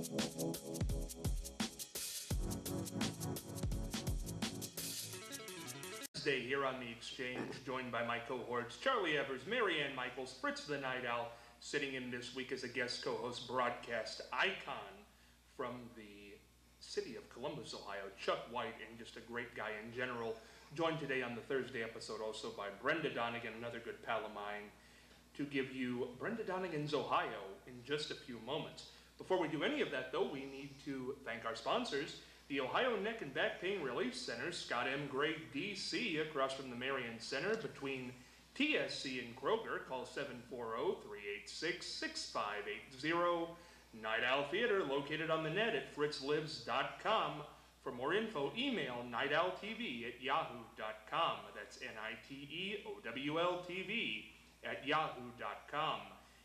Day here on The Exchange, joined by my cohorts Charlie Evers, Marianne Michaels, Fritz the Night Owl, sitting in this week as a guest co-host broadcast icon from the city of Columbus, Ohio, Chuck White, and just a great guy in general. Joined today on the Thursday episode also by Brenda Donegan, another good pal of mine, to give you Brenda Donegan's Ohio in just a few moments. Before we do any of that, though, we need to thank our sponsors. The Ohio Neck and Back Pain Relief Center, Scott M. Gray, D.C., across from the Marion Center, between TSC and Kroger. Call 740-386-6580. Night Owl Theater, located on the net at fritzlives.com. For more info, email nightowltv@yahoo.com. That's NITEOWLTV@yahoo.com.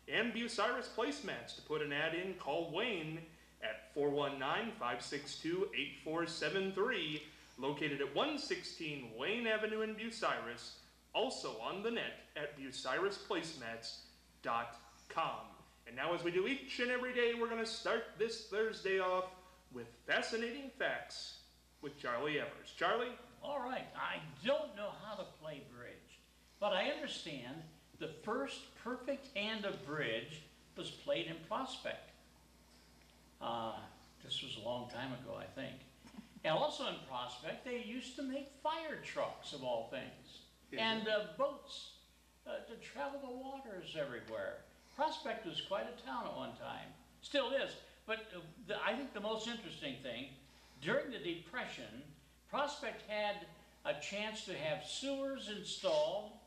And Bucyrus Placemats. To put an ad in, call Wayne at 419-562-8473, located at 116 Wayne Avenue in Bucyrus, also on the net at bucyrusplacemats.com. And now, as we do each and every day, we're going to start this Thursday off with Fascinating Facts with Charlie Evers. Charlie? All right, I don't know how to play bridge, but I understand the first perfect hand of bridge was played in Prospect. This was a long time ago, I think. And also in Prospect, they used to make fire trucks, of all things, and boats to travel the waters everywhere. Prospect was quite a town at one time. Still is. But I think the most interesting thing, during the Depression, Prospect had a chance to have sewers installed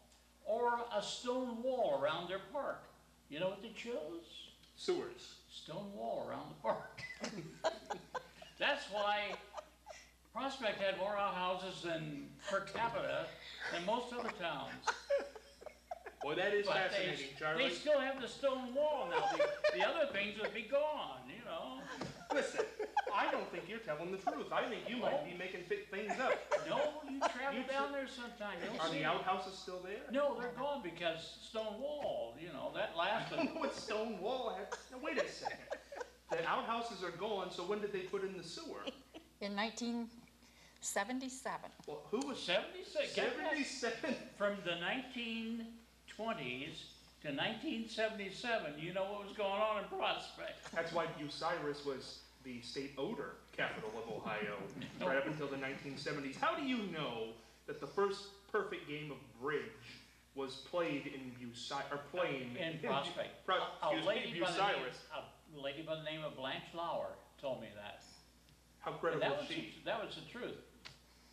or a stone wall around their park. You know what they chose? Sewers. Stone wall around the park. That's why Prospect had more outhouses than per capita than most other towns. Boy, that is fascinating, Charlie. They still have the stone wall now. The other things would be gone, you know. Listen, I don't think you're telling the truth. I think you might be making things up. No, you travel down there sometime. Are the outhouses still there? No, they're gone because stone wall, you know, that lasted. I don't know what stone wall had. Now, wait a second. The outhouses are gone, so when did they put in the sewer? In 1977. Well, who was 76? 77? From the 1920s to 1977, you know what was going on in Prospect. That's why Bucyrus was the state odor capital of Ohio right up until the 1970s. How do you know that the first perfect game of bridge was played in Bucyrus, or playing in Prospect? Bucyrus? A lady by the name of Blanche Lauer told me that. How credible was she? That was the truth.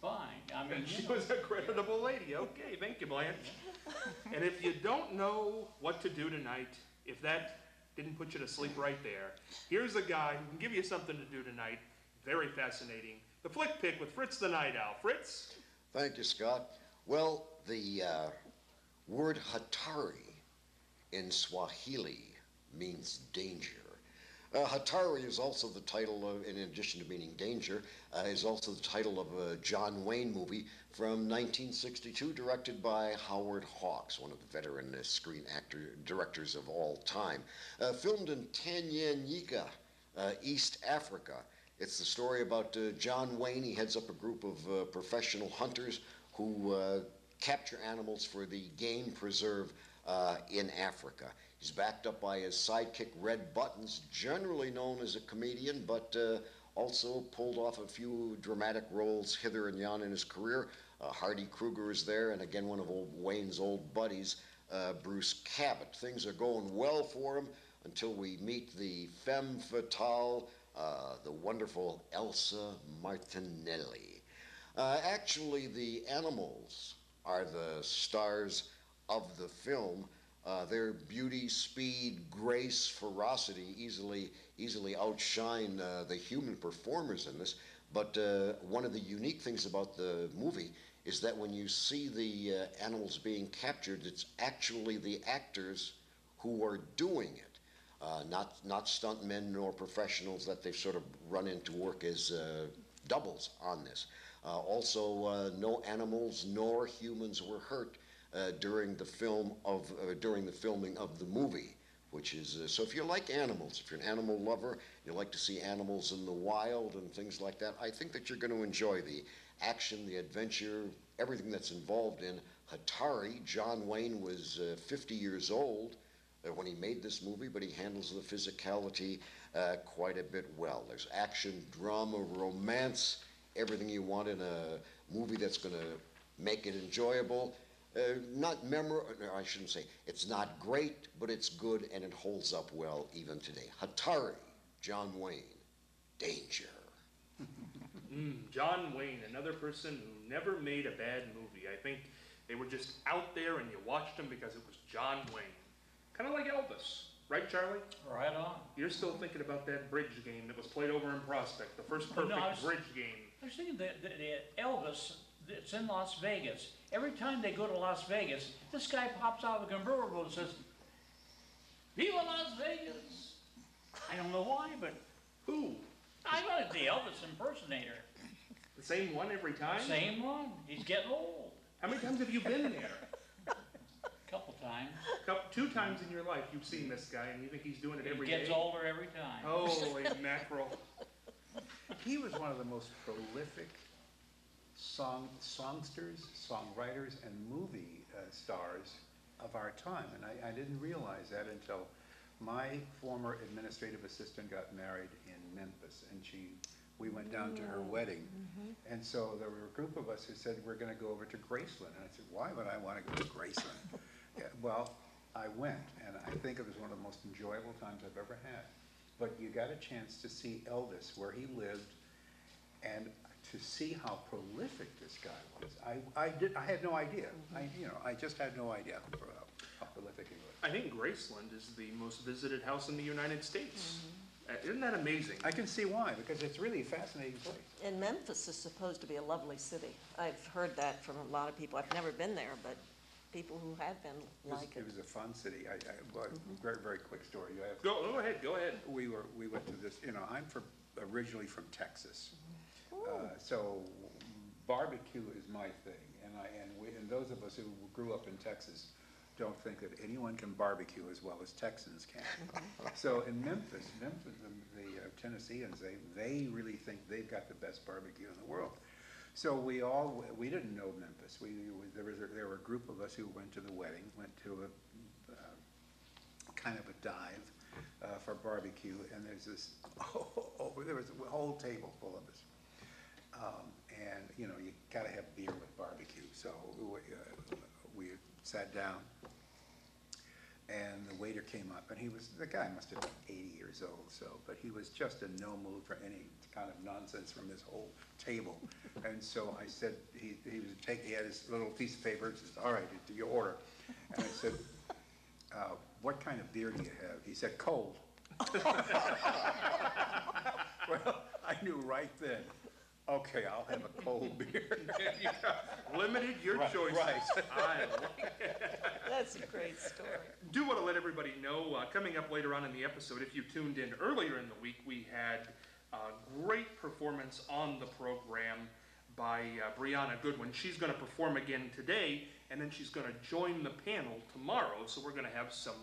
Fine. I mean, she was a creditable lady. Okay, thank you, Blanche. And if you don't know what to do tonight, if that didn't put you to sleep right there, here's a guy who can give you something to do tonight. Very fascinating. The Flick Pick with Fritz the Night Owl. Fritz? Thank you, Scott. Well, the word Hatari in Swahili means danger. Hatari is also the title of, in addition to meaning danger, is also the title of a John Wayne movie from 1962, directed by Howard Hawks, one of the veteran screen directors of all time. Filmed in Tanganyika, East Africa. It's the story about John Wayne. He heads up a group of professional hunters who capture animals for the game preserve in Africa. He's backed up by his sidekick Red Buttons, generally known as a comedian, but also pulled off a few dramatic roles hither and yon in his career. Hardy Kruger is there, and again one of Wayne's old buddies, Bruce Cabot. Things are going well for him until we meet the femme fatale, the wonderful Elsa Martinelli. Actually, the animals are the stars of the film. Their beauty, speed, grace, ferocity easily outshine the human performers in this. But one of the unique things about the movie is that when you see the animals being captured, it's actually the actors who are doing it, not stuntmen nor professionals that they've sort of run into work as doubles on this. Also, no animals nor humans were hurt during the filming of the movie. which is, so if you like animals, if you're an animal lover, you like to see animals in the wild and things like that, I think that you're going to enjoy the action, the adventure, everything that's involved in Hatari. John Wayne was 50 years old when he made this movie, but he handles the physicality quite a bit well. There's action, drama, romance, everything you want in a movie that's going to make it enjoyable. Not memorable, I shouldn't say, it's not great, but it's good and it holds up well even today. Hatari, John Wayne, Danger. John Wayne, another person who never made a bad movie. I think they were just out there and you watched them because it was John Wayne. Kind of like Elvis, right, Charlie? Right on. You're still thinking about that bridge game that was played over in Prospect, the first perfect bridge game. I was thinking that Elvis, it's in Las Vegas. Every time they go to Las Vegas, this guy pops out of the convertible and says, "Viva Las Vegas!" I don't know why, but Who? I know the Elvis impersonator. The same one every time? Same one. He's getting old. How many times have you been there? Couple times. 2 times in your life you've seen this guy and you think he's doing it every He day? gets older every time. Holy mackerel. He was one of the most prolific songsters, songwriters, and movie stars of our time. And I didn't realize that until my former administrative assistant got married in Memphis, and we went down to her wedding. And so there were a group of us who said, we're going to go over to Graceland. And I said, why would I want to go to Graceland? Yeah, well, I went, and I think it was one of the most enjoyable times I've ever had. But you got a chance to see Elvis, where he lived, and to see how prolific this guy was. I had no idea. I just had no idea how prolific he was. I think Graceland is the most visited house in the United States. Isn't that amazing? I can see why, because it's really a fascinating place. And Memphis is supposed to be a lovely city. I've heard that from a lot of people. I've never been there, but people who have been like it. It was a fun city. Very, very quick story. Go ahead. We went to this, I'm originally from Texas. So barbecue is my thing. And those of us who grew up in Texas don't think that anyone can barbecue as well as Texans can. So in Memphis, the Tennesseans, they really think they've got the best barbecue in the world. So we didn't know Memphis. There were a group of us who went to the wedding, went to a kind of a dive for barbecue, and there was a whole table full of us. And you gotta have beer with barbecue. So we sat down, and the waiter came up, and the guy must have been 80 years old, but he was just in no mood for any kind of nonsense from this whole table. And so I said, he had his little piece of paper, and says, "All right, do you order?" And I said, "What kind of beer do you have?" He said, "Cold." Well, I knew right then, okay, I'll have a cold beer. There you go. Limited your choices. Right. I like it. That's a great story. Do want to let everybody know, coming up later on in the episode, if you tuned in earlier in the week, we had a great performance on the program by Brianna Goodwin. She's going to perform again today, and then she's going to join the panel tomorrow. So we're going to have some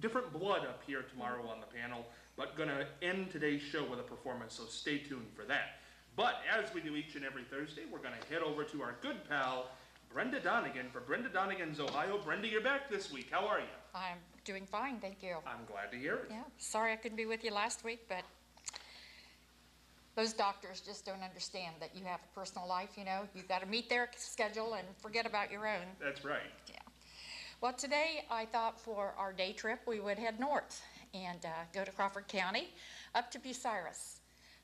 different blood up here tomorrow on the panel, but going to end today's show with a performance, so stay tuned for that. But as we do each and every Thursday, we're going to head over to our good pal, Brenda Donegan, for Brenda Donegan's Ohio. Brenda, you're back this week. How are you? I'm doing fine, thank you. I'm glad to hear it. Yeah, sorry I couldn't be with you last week, but those doctors just don't understand that you have a personal life, you got to meet their schedule and forget about your own. That's right. Yeah. Well, today I thought for our day trip we would head north and go to Crawford County up to Bucyrus.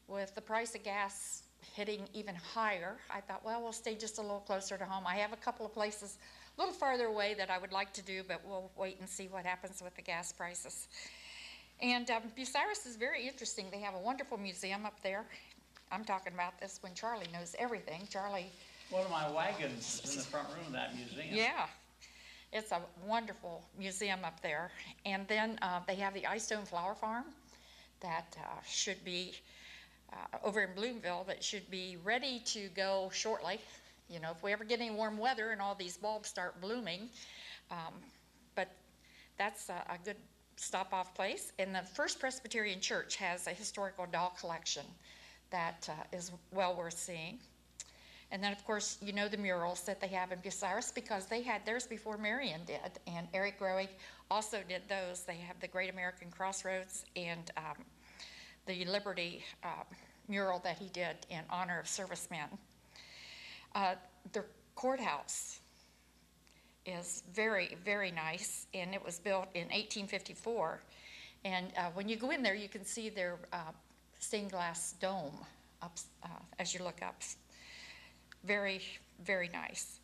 With the price of gas hitting even higher, I thought, well, we'll stay just a little closer to home. I have a couple of places a little farther away that I would like to do, but we'll wait and see what happens with the gas prices. And Bucyrus is very interesting. They have a wonderful museum up there. I'm talking about this when Charlie knows everything. Charlie. One of my wagons is in the front room of that museum. Yeah. It's a wonderful museum up there. And then they have the Ice Stone Flower Farm that should be over in Bloomville, that should be ready to go shortly. If we ever get any warm weather and all these bulbs start blooming. But that's a good stop-off place. And the First Presbyterian Church has a historical doll collection that is well worth seeing. And then, of course, you know the murals that they have in Bucyrus because they had theirs before Marion did. And Eric Grohe also did those. They have the Great American Crossroads and the Liberty mural that he did in honor of servicemen. The courthouse is very, very nice, and it was built in 1854. And when you go in there, you can see their stained glass dome up as you look up. Very, very nice.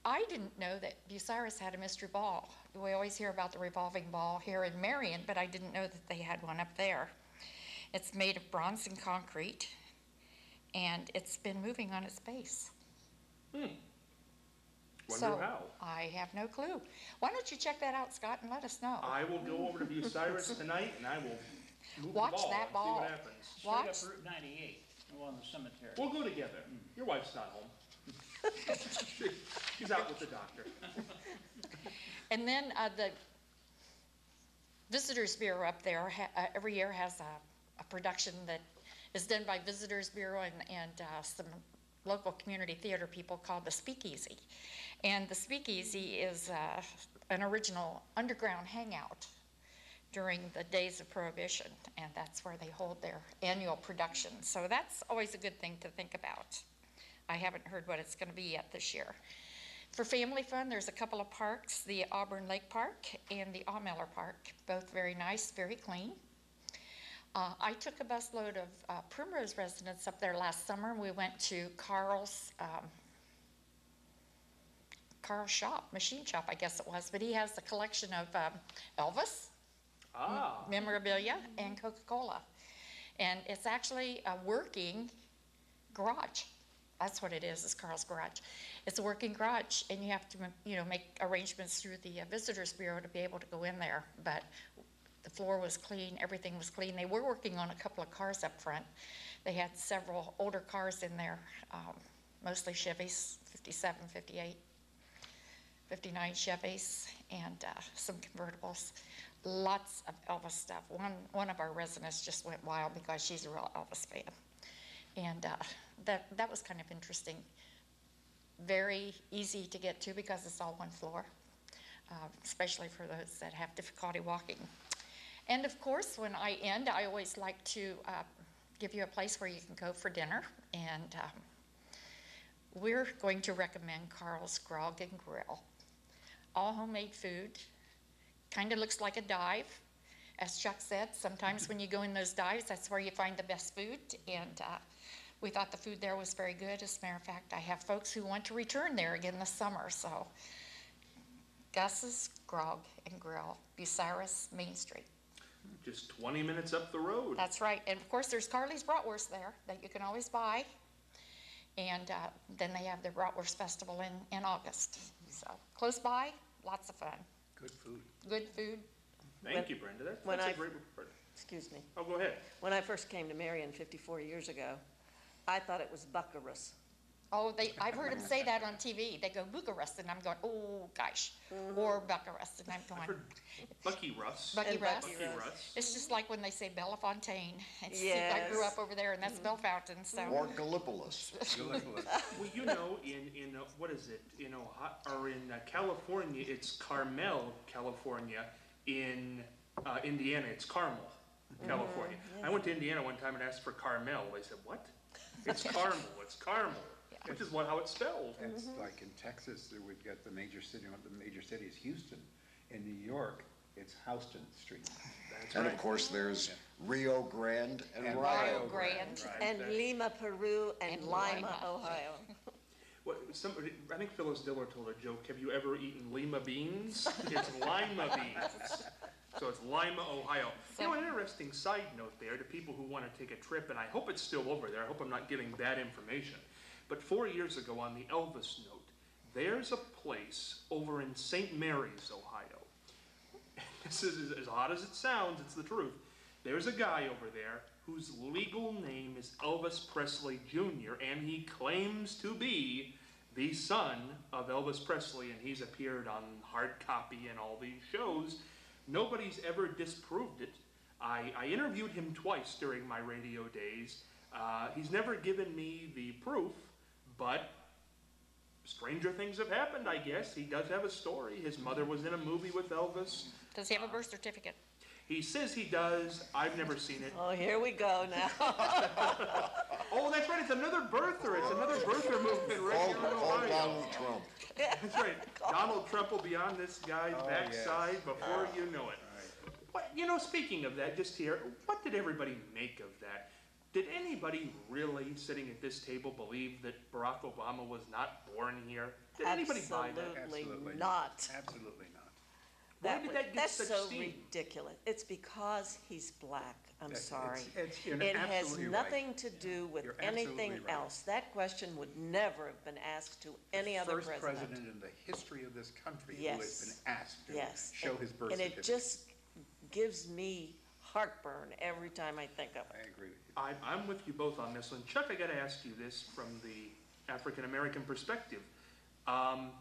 I didn't know that Bucyrus had a mystery ball. We always hear about the revolving ball here in Marion, but I didn't know that they had one up there. It's made of bronze and concrete, and it's been moving on its base. Wonder So, how. I have no clue. Why don't you check that out, Scott, and let us know? I will go over to Bucyrus tonight and I will move Watch the ball that and ball. see what happens. Straight Watch. up Route 98, along the cemetery. We'll go together. Your wife's not home. She's out with the doctor. And then the Visitors Bureau up there every year has a production that is done by Visitors Bureau and some local community theater people called the Speakeasy. And the Speakeasy is an original underground hangout during the days of Prohibition, and that's where they hold their annual production. So that's always a good thing to think about. I haven't heard what it's going to be yet this year. For family fun, there's a couple of parks, the Auburn Lake Park and the Aumiller Park, both very nice, very clean. I took a busload of Primrose residents up there last summer. We went to Carl's shop, machine shop, I guess it was, but he has a collection of Elvis memorabilia and Coca-Cola. And it's actually a working garage. That's what it is Carl's Garage. It's a working garage, and you have to, make arrangements through the Visitors Bureau to be able to go in there. But the floor was clean, everything was clean. They were working on a couple of cars up front. They had several older cars in there, mostly Chevys, 57, 58, 59 Chevys, and some convertibles. Lots of Elvis stuff. One of our residents just went wild because she's a real Elvis fan. And that was kind of interesting. Very easy to get to because it's all one floor, especially for those that have difficulty walking. And of course, when I end, I always like to give you a place where you can go for dinner. And we're going to recommend Carl's Grog and Grill. All homemade food. Kind of looks like a dive. As Chuck said, sometimes when you go in those dives, that's where you find the best food. And we thought the food there was very good. As a matter of fact, I have folks who want to return there again this summer. So Gus's Grog and Grill, Bucyrus, Main Street. Just 20 minutes up the road. That's right. And of course, there's Carly's Bratwurst there that you can always buy. And then they have their Bratwurst Festival in August. So close by, lots of fun. Good food. Good food. Thank you, Brenda. when That's a I- great report. Excuse me. Oh, go ahead. When I first came to Marion 54 years ago, I thought it was Buckarus. Oh, I've heard them say that on TV. They go Bucharest, and I'm going, oh, gosh. Or Bucharest, and I'm I've going, heard Bucky Russ. Bucky And Russ. Bucky Bucky Russ. Russ. It's just like when they say Bellefontaine. I Yes. grew up over there, and that's Bellefontaine, so. Or Gallipolis. Well, in what is it? In Ohio, or in California, it's Carmel, California. In Indiana, it's Carmel, California. I went to Indiana one time and asked for Carmel. They said, "What? It's Carmel. It's Carmel." Which is how it's spelled. It's like in Texas, we've got the major city is Houston. In New York, it's Houston Street. That's And right. of course, there's Rio Grande and And Rio Rio Grande. Right. And Lima, Peru, and And Lima, Lima. Ohio. What, I think Phyllis Diller told a joke. Have you ever eaten Lima beans? It's Lima beans. So it's Lima, Ohio. You know, an interesting side note there to people who want to take a trip, and I hope it's still over there. I hope I'm not giving bad information. But 4 years ago on the Elvis note, there's a place over in St. Mary's, Ohio. This is as odd as it sounds, it's the truth. There's a guy over there whose legal name is Elvis Presley Jr., and he claims to be the son of Elvis Presley, and he's appeared on Hard Copy and all these shows. Nobody's ever disproved it. I interviewed him twice during my radio days. He's never given me the proof, but stranger things have happened, I guess. He does have a story. His mother was in a movie with Elvis. Does he have a birth certificate? He says he does. I've never seen it. Oh, here we go now. Oh, that's right. It's another birther. It's another birther movement right here in Call Ohio. Donald Trump. That's right. Donald Trump will be on this guy's Oh, backside yes. before you know it. But, you know, speaking of that, just here, what did everybody make of that? Did anybody really, sitting at this table, believe that Barack Obama was not born here? Did anybody buy that? Absolutely not. Absolutely not. Why did that get That's such so steam? ridiculous. It's because he's black. I'm It's- sorry. you're It has absolutely right. nothing to do with You're absolutely anything right. else. That question would never have been asked to any other First president. president in the history of this country who has Yes. been asked to Yes. show his birth And certificate. it just gives me heartburn every time I think of I it. agree with you. I'm with you both on this one. Chuck, I gotta ask you this from the African-American perspective. How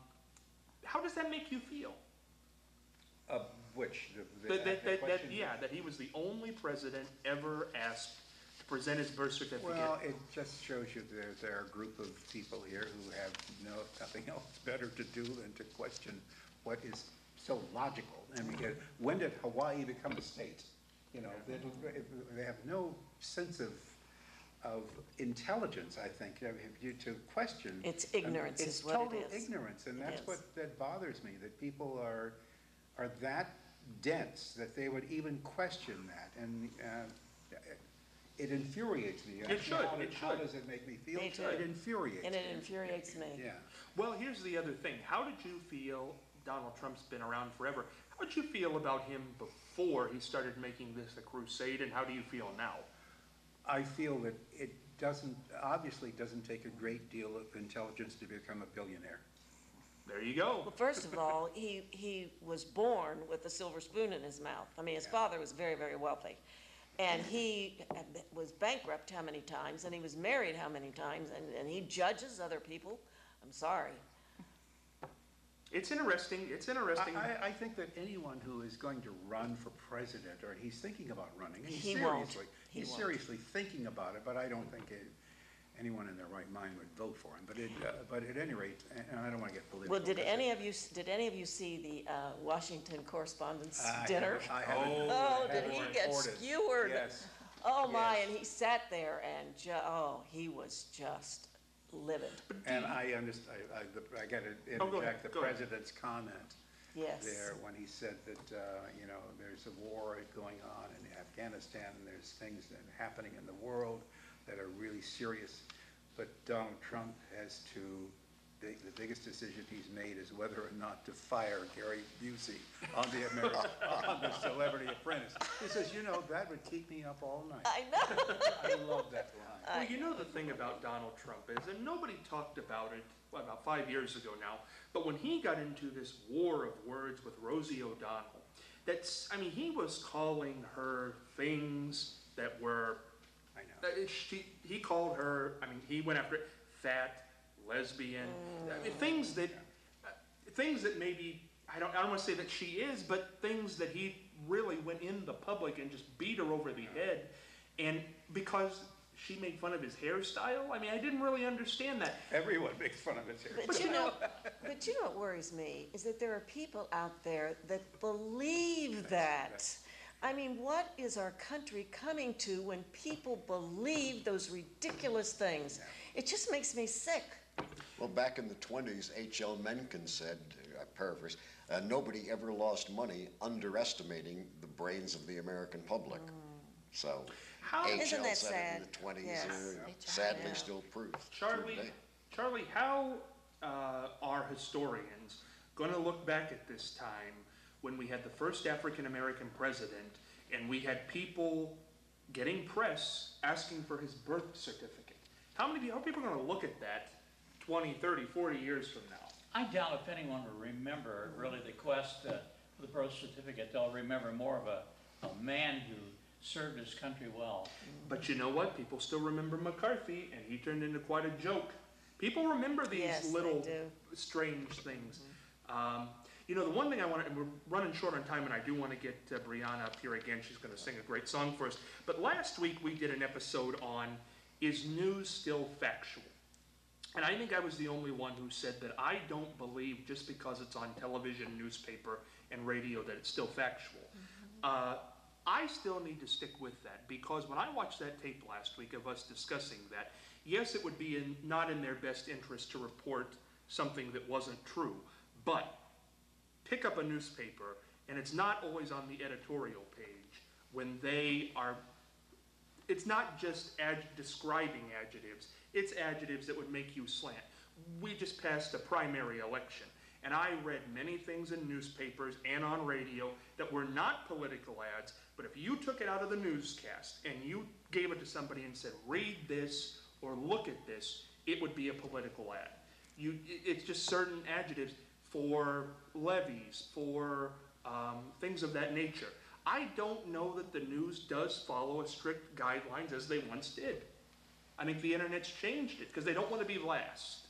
does that make you feel? Which, That question? that he was the only president ever asked to present his birth certificate. Well, it just shows you there are a group of people here who have nothing else better to do than to question what is so logical. I mean, when did Hawaii become a state? You know, they have no sense of intelligence, I think, to question. It's ignorance is what it It's total is. ignorance, and It that's is. that bothers me, that people are that dense that they would even question that, and it infuriates me. It should, How does it make me feel? Me too. It infuriates And me. it infuriates me. Yeah. Well, here's the other thing. How did you feel? Donald Trump's been around forever. How did you feel about him before he started making this a crusade, and how do you feel now? I feel that it obviously doesn't take a great deal of intelligence to become a billionaire. There you go. Well, first of all, he was born with a silver spoon in his mouth. I mean, his father was very, very wealthy. And he was bankrupt how many times, and he was married how many times, and he judges other people. I'm sorry. It's interesting. It's interesting. I think that anyone who is going to run for president, or he's thinking about running, and He won't. He he's won't. seriously thinking about it, but I don't think anyone in their right mind would vote for him. But at any rate, and I don't want to get political. Well, did but- any of you see the Washington Correspondents' I Dinner? haven't- I haven't- Oh, I did haven't he get reported. skewered? Yes. Oh, my, Yes. and he sat there and he was just livid. And I understand, I got to Oh, go interject ahead, the go ahead. president's comment Yes. there when he said that, there's a war going on in Afghanistan, and there's things that are happening in the world that are really serious. But Donald Trump has the biggest decision he's made is whether or not to fire Gary Busey on on the Celebrity Apprentice. He says, that would keep me up all night. I know. I love that line. Well, you know the thing about Donald Trump is, and nobody talked about it, about 5 years ago now, but when he got into this war of words with Rosie O'Donnell, he was calling her things that were, I know. he called her, he went after it, fat, lesbian, things that maybe, I don't want to say that she is, but things that he really went in the public and just beat her over the head, and because she made fun of his hairstyle, I didn't really understand that. Everyone makes fun of his hair. But you know what worries me is that there are people out there that believe that. I mean, what is our country coming to when people believe those ridiculous things? It just makes me sick. Well, back in the 20s, H.L. Mencken said, I paraphrase, nobody ever lost money underestimating the brains of the American public. So, How- H.L. Isn't that said it sad? in the 20s, Yes. sadly Yeah. still proved true today. Charlie, how are historians going to look back at this time when we had the first African-American president and we had people getting press asking for his birth certificate? How are people going to look at that 20, 30, 40 years from now? I doubt if anyone will remember really the quest for the birth certificate. They'll remember more of a man who served his country well. But you know what? People still remember McCarthy, and he turned into quite a joke. People remember these Yes, they little do. strange things. You know, the one thing I want to, and we're running short on time, and I do want to get Brianna up here again. She's going to sing a great song for us. But last week we did an episode on, is news still factual? And I think I was the only one who said that I don't believe just because it's on television, newspaper, and radio that it's still factual. I still need to stick with that, because when I watched that tape last week of us discussing that, yes, it would be not in their best interest to report something that wasn't true, but pick up a newspaper, and it's not always on the editorial page when they are, it's not just describing adjectives, it's adjectives that would make you slant. We just passed a primary election, and I read many things in newspapers and on radio that were not political ads, but if you took it out of the newscast and you gave it to somebody and said, read this or look at this, it would be a political ad. It's just certain adjectives for levies, for things of that nature. I don't know that the news does follow as strict guidelines as they once did. I think the internet's changed it because they don't want to be last.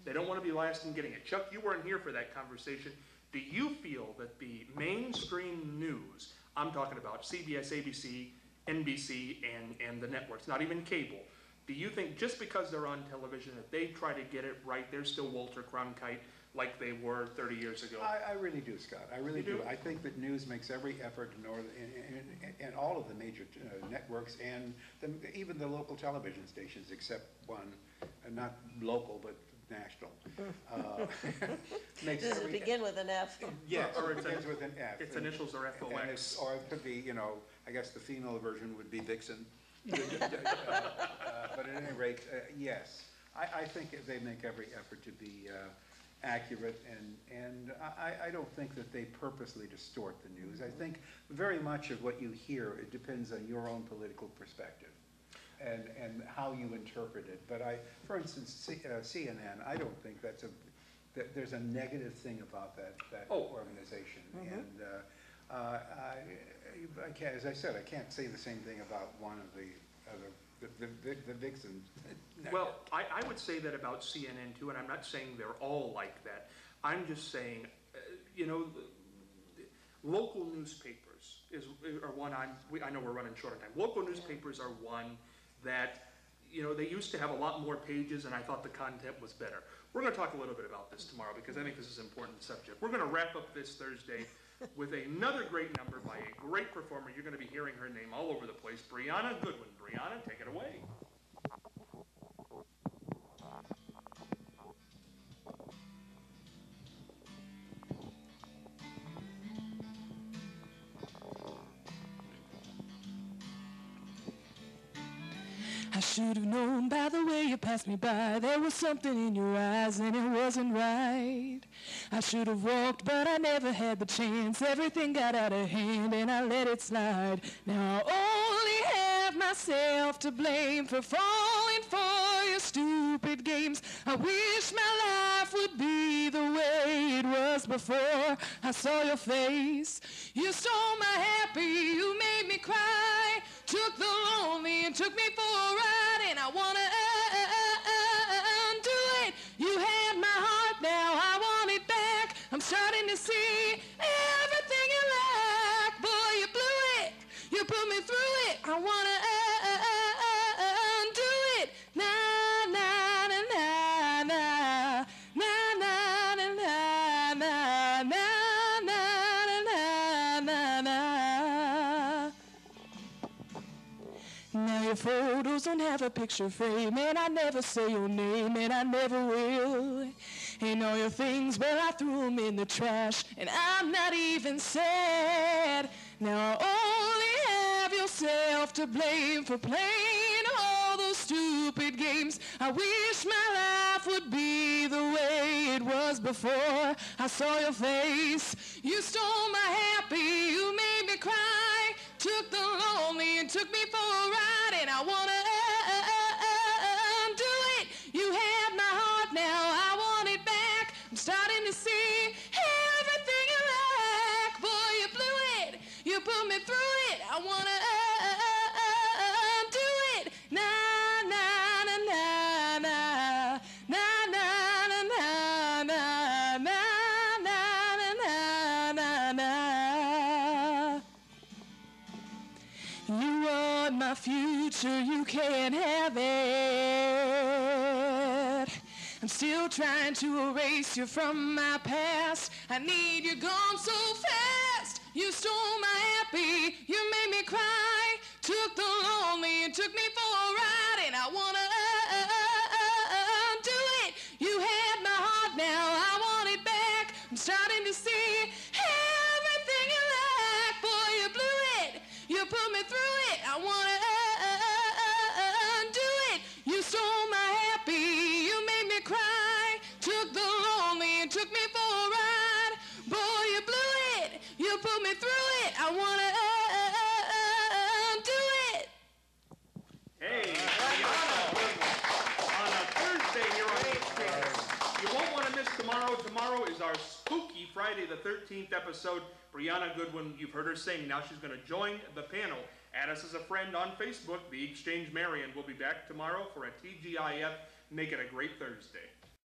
They don't want to be last in getting it. Chuck, you weren't here for that conversation. Do you feel that the mainstream news, I'm talking about CBS, ABC, NBC, and the networks, not even cable, do you think just because they're on television that they try to get it right, they're still Walter Cronkite like they were 30 years ago? I really do, Scott. I really do. I think that news makes every effort in all of the major networks and even the local television stations, except one, not local, but national. Does it begin with an F? Yes, or it begins with an F. Its initials are FOX. Or it could be, I guess the female version would be Vixen. But at any rate, yes. I think they make every effort to be accurate, and I don't think that they purposely distort the news. I think very much of what you hear, it depends on your own political perspective and how you interpret it. But for instance, CNN, I don't think that there's a negative thing about that organization. Mm-hmm. And I can't, as I said, I can't say the same thing about one of the Vixen. Well, I would say that about CNN too, and I'm not saying they're all like that. I'm just saying, local newspapers are one I know we're running short on time. Local newspapers are one that, they used to have a lot more pages, and I thought the content was better. We're going to talk a little bit about this tomorrow because I think this is an important subject. We're going to wrap up this Thursday with another great number by a great performer. You're going to be hearing her name all over the place, Brianna Goodwin. Brianna, take it away. I should have known by the way you passed me by. There was something in your eyes and it wasn't right. I should have walked, but I never had the chance. Everything got out of hand and I let it slide. Now I only have myself to blame for falling for your stupid games. I wish my life would be the way it was before I saw your face. You stole my happy, you made me cry. Took the lonely and took me for a ride, and I wanna undo it. You had my heart, now I want it back. I'm starting to see everything you lack. Boy, you blew it, you put me through it. I wanna undo it. Na na na na na na na na na na na na na na. Now your photos don't have a picture frame, and I never say your name, and I never will. And all your things, well, I threw them in the trash, and I'm not even sad. Now I only have yourself to blame for playing all those stupid games. I wish my life would be the way it was before I saw your face. You stole my happy, you made me cry. Took the lonely and took me for a ride, and I wanna undo it. You had my heart, now I want it back. I'm starting to see everything you lack. Boy, you blew it, you put me through it. I wanna undo it. Na na na na na na na na na na na na na You want my future, you can't have it. I'm still trying to erase you from my past. I need you gone so fast. You stole my happy, you made me cry. Took the lonely and took me for a ride. And I wanna do it. You had my heart, now I want it back. I'm starting to see everything you like. Boy, you blew it. You put me through it. I wanna do it. You stole my happy. You made me cry. Took the lonely and took me for a ride. Boy, you blew it. You put me through it. I wanna do it. Hey, on a Thursday here on the Exchange. You won't want to miss tomorrow. Tomorrow is our spooky Friday the 13th episode. Brianna Goodwin, you've heard her sing. Now she's going to join the panel. Add us as a friend on Facebook, The Exchange Marion. We'll be back tomorrow for a TGIF. Make it a great Thursday.